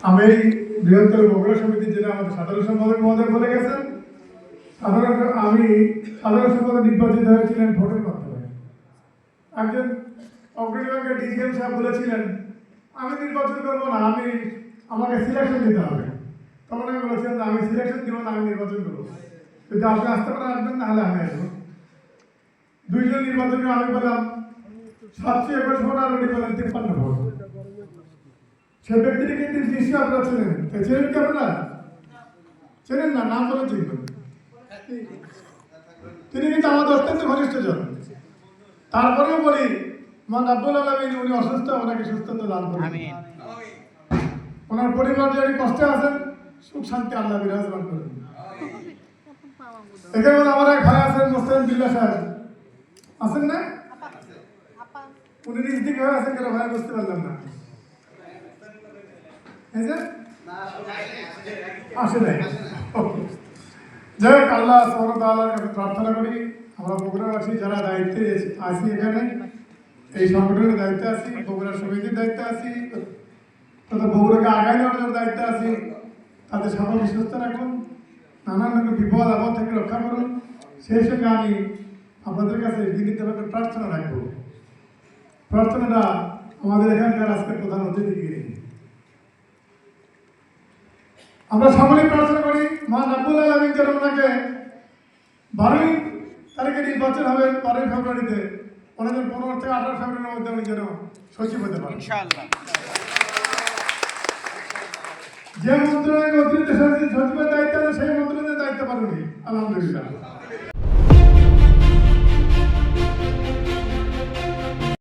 আমি বৃহত্তর বগুড়া সমিতির জেলা আমাদের সাধারণ সম্পাদক মহোদয় বলে গেছেন, আমি সাধারণ সম্পাদক নির্বাচিত হয়েছিলেন ভোটের মাধ্যমে। একজন অগ্রণী ব্যাংকের ডিজিএম সাহেব বলেছিলেন আমি নির্বাচন করবো না, আমাকে সিলেকশন দিতে হবে। তখন আমি বলেছিলাম যে আমি সিলেকশন দিব না, আমি নির্বাচন করবো। যদি আপনি আসতে পারেন আসবেন, নাহলে আমি আসবো। দুইজন নির্বাচনে আমি পেলাম 721 ভোট আর উনি পেলেন 53 ভোট। সে ব্যক্তিটি কিন্তু নিশ্চয়ই আপনারা চেনেন। চেনেন কি আপনারা? চেনেন না, নাম বলে চিনবেন। তিনি কিন্তু আমাদের অত্যন্ত ঘনিষ্ঠজন। তারপরেও বলি মহান রাব্বুল আলামিন উনি অসুস্থ, ওনাকে সুস্থতা দান করুন। আমিন। ওনার পরিবার যারা কষ্টে আছেন, সুখ শান্তি আল্লাহ বিরাজমান করুন। এখানে আমার এক ভাই আছেন, মোস্তাহিন বিল্লাহ সাহেব আছেন না? উনি নিজ দিকে হয়ে আছেন কেন ভাই, বুঝতে পারলাম না। আসে নাই। যাই হোক, আল্লাহ সুবহানাহু ওয়া তাআলার কাছে প্রার্থনা করি আমরা বগুড়াবাসী যারা দায়িত্বে আছি, এখানে এই সংগঠনের দায়িত্বে আছি, বগুড়া সমিতির দায়িত্বে আছি, তথা বগুড়াকে আগায় নেওয়ার দায়িত্বে আছি, তাদের সকলকে সুস্থ রাখুন, নানান রকম বিপদ আপদ থেকে রক্ষা করুন। সেই সঙ্গে আমি আপনাদের কাছে বিনীতভাবে প্রার্থনা রাখব। প্রার্থনাটা আমাদের এখানকার আজকের প্রধান অতিথিকে আমরা সকলেই প্রার্থনা করি মহান রাব্বুল আলামিন যেন ওনাকে 12 তারিখে নির্বাচন হবে, 12 ফেব্রুয়ারিতে, ওনাদের 15 থেকে 18 ফেব্রুয়ারির মধ্যে উনি যেন সচিব হতে পারেন ইনশাআল্লাহ। যে মন্ত্রণালয়ের অতিরিক্ত সচিবের দায়িত্ব আছে সেই মন্ত্রণালয়ের দায়িত্ব পালন আলহামদুলিল্লাহ।